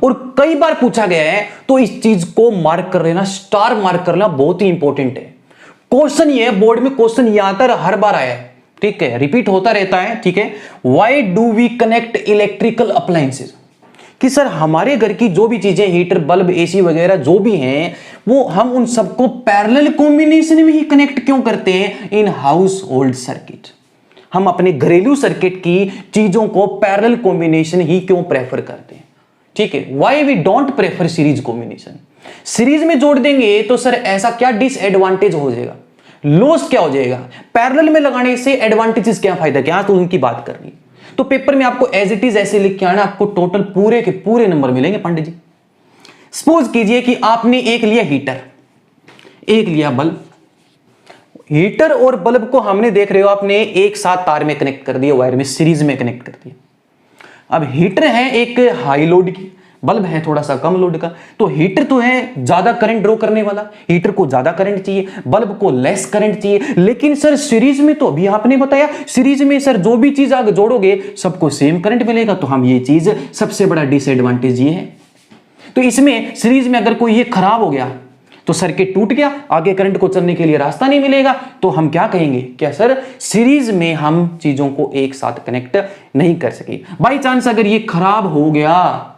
और कई बार पूछा गया है, तो इस चीज को मार्क कर लेना, स्टार मार्क करना बहुत ही इंपॉर्टेंट है। क्वेश्चन ये है, बोर्ड में क्वेश्चन ये आता है, हर बार आया है, ठीक है, रिपीट होता रहता है। ठीक है, why do we connect electrical appliances, कि सर हमारे घर की जो भी चीजें, हीटर, बल्ब, एसी वगैरह जो भी हैं, वो हम उन सबको पैरेलल कॉम्बिनेशन में ही कनेक्ट क्यों करते हैं इन हाउस होल्ड सर्किट? हम अपने घरेलू सर्किट की चीजों को पैरेलल कॉम्बिनेशन ही क्यों प्रेफर करते हैं? ठीक है, why we don't prefer series combination? Series में जोड़ देंगे तो सर ऐसा क्या डिसएडवांटेज हो जाएगा, लॉस क्या हो जाएगा? पैरेलल में लगाने से एडवांटेजेस क्या, फायदा क्या, तो उनकी बात करनी। तो पेपर में आपको एज इट इज ऐसे लिख के आना, आपको टोटल पूरे के पूरे नंबर मिलेंगे पंडित जी। सपोज कीजिए कि आपने एक लिया हीटर, एक लिया बल्ब। हीटर और बल्ब को हमने, देख रहे हो, आपने एक साथ तार में कनेक्ट कर दिया, वायर में सीरीज में कनेक्ट कर दिया। अब हीटर है एक हाई लोड की, बल्ब है थोड़ा सा कम लोड का। तो हीटर तो है ज्यादा करंट ड्रॉ करने वाला, हीटर को ज्यादा करंट चाहिए, बल्ब को लेस करंट चाहिए। लेकिन सर सीरीज में तो अभी आपने बताया, सीरीज में सर जो भी चीज आगे जोड़ोगे सबको सेम करंट मिलेगा। तो हम ये चीज, सबसे बड़ा डिसएडवांटेज ये है। तो इसमें सीरीज में अगर कोई ये खराब हो गया तो सर्किट टूट गया, आगे करंट को चलने के लिए रास्ता नहीं मिलेगा, तो हम क्या कहेंगे, क्या सर सीरीज में हम चीजों को एक साथ कनेक्ट नहीं कर सके। बाई चांस अगर ये खराब हो गया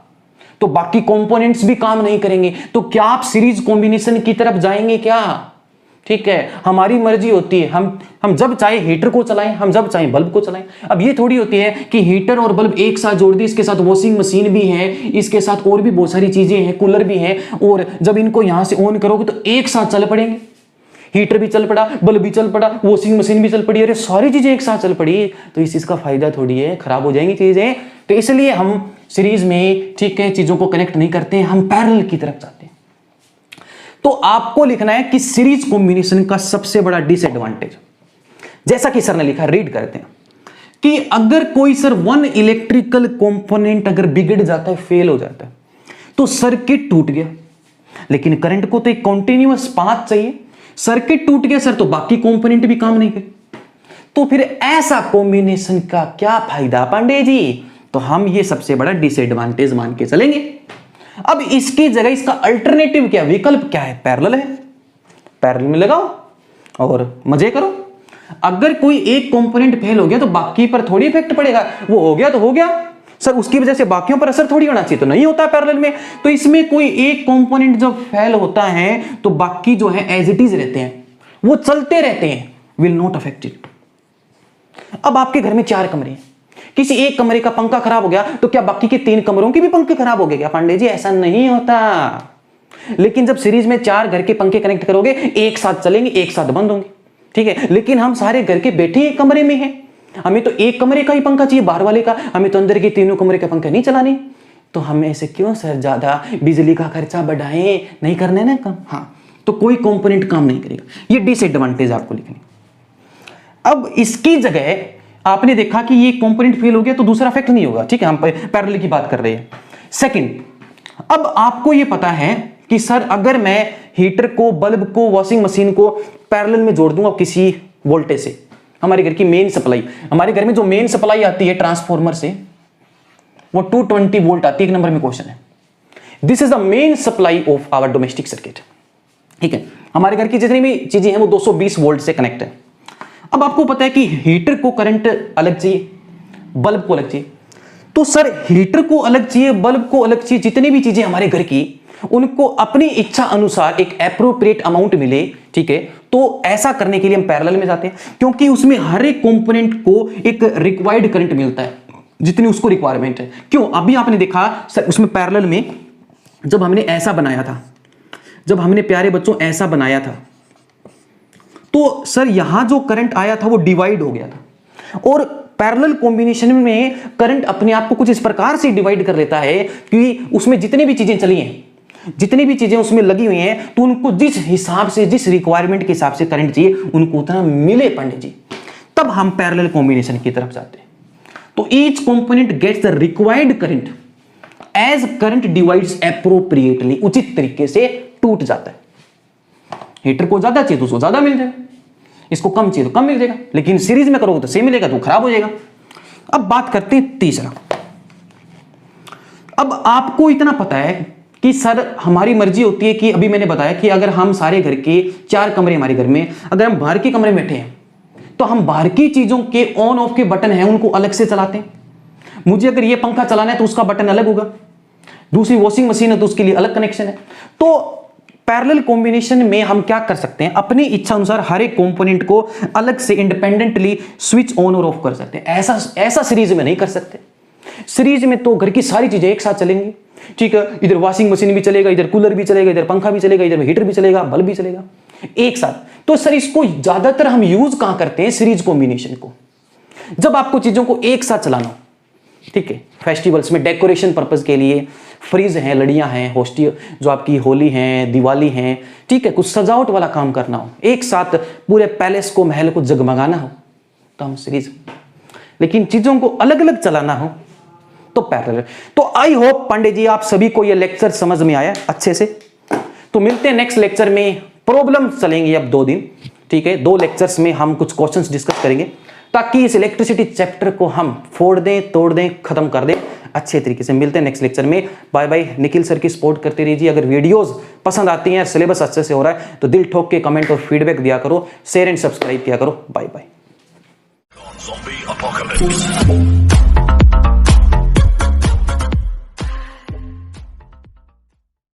तो बाकी कंपोनेंट्स भी काम नहीं करेंगे, तो क्या आप सीरीज कॉम्बिनेशन की तरफ जाएंगे क्या? ठीक है, हमारी मर्जी होती है, हम जब चाहे हीटर को चलाएं, हम जब चाहे बल्ब को चलाएं। अब ये थोड़ी होती है कि हीटर और बल्ब एक साथ जोड़ दी, इसके साथ वॉशिंग मशीन भी है, इसके साथ और भी बहुत सारी चीजें हैं, कूलर भी है, और जब इनको यहां से ऑन करोगे तो एक साथ चल पड़ेंगे। हीटर भी चल पड़ा, बल्ब भी चल पड़ा, वॉशिंग मशीन भी चल पड़ी, अरे सारी चीजें एक साथ चल पड़ी, तो इस चीज का फायदा थोड़ी है, खराब हो जाएंगी चीजें। तो इसलिए हम सीरीज में, ठीक है, चीजों को कनेक्ट नहीं करते हैं, हम पैरेलल की तरफ जाते हैं। तो आपको लिखना है कि सीरीज कॉम्बिनेशन का सबसे बड़ा डिसएडवांटेज, जैसा कि सर ने लिखा, रीड करते हैं, कि अगर कोई सर वन इलेक्ट्रिकल कंपोनेंट अगर बिगड़ जाता है, फेल हो जाता है, तो सर्किट टूट गया। लेकिन करंट को तो एक कॉन्टिन्यूअस पाथ चाहिए, सर्किट टूट गया सर तो बाकी कंपोनेंट भी काम नहीं करे, तो फिर ऐसा कॉम्बिनेशन का क्या फायदा पांडे जी? तो हम ये सबसे बड़ा डिसएडवांटेज मान के चलेंगे। अब इसकी जगह इसका अल्टरनेटिव क्या, विकल्प क्या है? पैरेलल है, पैरेलल में लगाओ और मजे करो। अगर कोई एक कंपोनेंट फेल हो गया तो बाकी पर थोड़ी इफेक्ट पड़ेगा, वो हो गया तो हो गया सर, उसकी वजह से बाकियों पर असर थोड़ी होना चाहिए, तो नहीं होता पैरेलल में। तो इसमें कोई एक कंपोनेंट जब फेल होता है तो बाकी जो है एज इट इज रहते हैं, वो चलते रहते हैं, विल नॉट अफेक्टेड। अब आपके घर में 4 कमरे हैं, किसी एक कमरे का पंखा खराब हो गया तो क्या बाकी के 3 कमरों के भी पंखे खराब हो गए क्या पांडे जी? ऐसा नहीं होता। लेकिन जब सीरीज में 4 घर के पंखे कनेक्ट करोगे, एक साथ चलेंगे, एक साथ बंद होंगे, ठीक है। लेकिन हम सारे घर के बैठे एक कमरे में हैं, हमें तो एक कमरे का ही पंखा चाहिए, बाहर वाले का, हमें तो अंदर के 3 कमरे का पंखा नहीं चलाने। तो हम ऐसे क्यों सर ज्यादा बिजली का खर्चा बढ़ाएं, नहीं करने ना काम। हाँ, तो कोई कंपोनेंट काम नहीं करेगा, ये डिसएडवांटेज आपको लिखनी। अब इसकी जगह आपने देखा कि ये कंपोनेंट फेल हो गया तो दूसरा इफेक्ट नहीं होगा, ठीक है, हम पैरेलल की बात कर रहे हैं। सेकंड, अब आपको ये पता है कि सर अगर मैं हीटर को, बल्ब को, वॉशिंग मशीन को पैरेलल में जोड़ दूंगा किसी वोल्टेज से, हमारे घर की मेन सप्लाई, हमारे घर में जो मेन सप्लाई आती है ट्रांसफार्मर से, वो 220 वोल्ट आती है। 1 नंबर में क्वेश्चन है, this is the main supply of our domestic circuit, ठीक है। हमारे घर की जितनी भी चीजें हैं वो 220 वोल्ट से कनेक्ट है। अब आपको पता है कि हीटर को करंट अलग चाहिए, बल्ब को अलग चाहिए, तो सर हीटर को अलग चाहिए, बल्ब को अलग चाहिए, जितनी भी चीजें हमारे घर की उनको अपनी इच्छा अनुसार एक एप्रोप्रिएट अमाउंट मिले, ठीक है। तो ऐसा करने के लिए हम पैरेलल में जाते हैं, क्योंकि उसमें हर एक कंपोनेंट को एक रिक्वायर्ड करंट मिलता है जितनी उसको रिक्वायरमेंट है। क्यों? अभी आपने देखा सर उसमें पैरेलल में जब हमने ऐसा बनाया था, जब हमने प्यारे बच्चों ऐसा बनाया था, तो सर यहां जो करंट आया था वो डिवाइड हो गया था। और पैरेलल कॉम्बिनेशन में करंट अपने आप को कुछ इस प्रकार से डिवाइड कर लेता है कि उसमें जितनी भी चीजें चली हैं, जितनी भी चीजें उसमें लगी हुई हैं, तो उनको जिस हिसाब से, जिस रिक्वायरमेंट के हिसाब से करंट चाहिए उनको उतना मिले पंडित जी। तब हम पैरेलल कॉम्बिनेशन की तरफ जाते हैं। तो each component gets the required current as current divides appropriately, उचित तरीके से टूट जाता है। हीटर को ज्यादा चाहिए तो उसको ज्यादा मिल जाएगा, इसको कम चाहिए तो कम मिल जाएगा, लेकिन सीरीज में करोगे तो सेम मिलेगा तो खराब हो जाएगा। अब बात करते हैं तीसरा। अब आपको इतना पता है कि सर हमारी मर्जी होती है कि अभी मैंने बताया कि अगर हम सारे घर के 4 कमरे हमारे घर में, अगर हम बाहर के कमरे में बैठे हैं तो हम बाहर की चीजों के ऑन ऑफ के बटन हैं उनको अलग से चलाते हैं। मुझे अगर ये पंखा चलाना है तो उसका बटन अलग होगा, दूसरी वॉशिंग मशीन है तो उसके लिए अलग कनेक्शन है। तो पैरेलल कॉम्बिनेशन में हम क्या कर सकते हैं, अपनी इच्छा अनुसार हर एक कंपोनेंट को अलग से इंडिपेंडेंटली स्विच ऑन और ऑफ कर सकते हैं। ऐसा सीरीज में नहीं कर सकते। सीरीज में तो घर की सारी चीजें एक साथ चलेंगी, ठीक है। इधर वॉशिंग मशीन भी चलेगा, इधर कूलर भी चलेगा, इधर पंखा भी चलेगा, इधर हीटर भी चलेगा, बल्ब भी चलेगा एक साथ। तो सर इसको ज्यादातर हम यूज कहां करते हैं, सीरीज कॉम्बिनेशन को, जब आपको चीजों को एक साथ चलाना हो, ठीक है। फेस्टिवल्स में डेकोरेशन पर्पज के लिए फ्रिज हैं, लड़ियां हैं, होस्टी जो आपकी होली है, दिवाली है, ठीक है, कुछ सजावट वाला काम करना हो, एक साथ पूरे पैलेस को, महल को जगमगाना हो तो हम सीरीज, लेकिन चीजों को अलग अलग चलाना हो तो पैरेलल। तो आई होप पंडित जी आप सभी को यह लेक्चर समझ में आया अच्छे से। तो मिलते हैं नेक्स्ट लेक्चर में, प्रॉब्लम चलेंगे अब 2 दिन, ठीक है। 2 लेक्चर्स में हम कुछ क्वेश्चंस डिस्कस करेंगे ताकि इस इलेक्ट्रिसिटी चैप्टर को हम फोड़ दें, तोड़ दें, खत्म कर दें अच्छे तरीके से। मिलते हैं नेक्स्ट लेक्चर में। Bye bye. निखिल सर की सपोर्ट करते रहिए। अगर वीडियोस पसंद आती हैं, सिलेबस अच्छे से हो रहा है तो दिल ठोक के कमेंट और फीडबैक दिया करो, शेयर एंड सब्सक्राइब किया करो। Bye bye.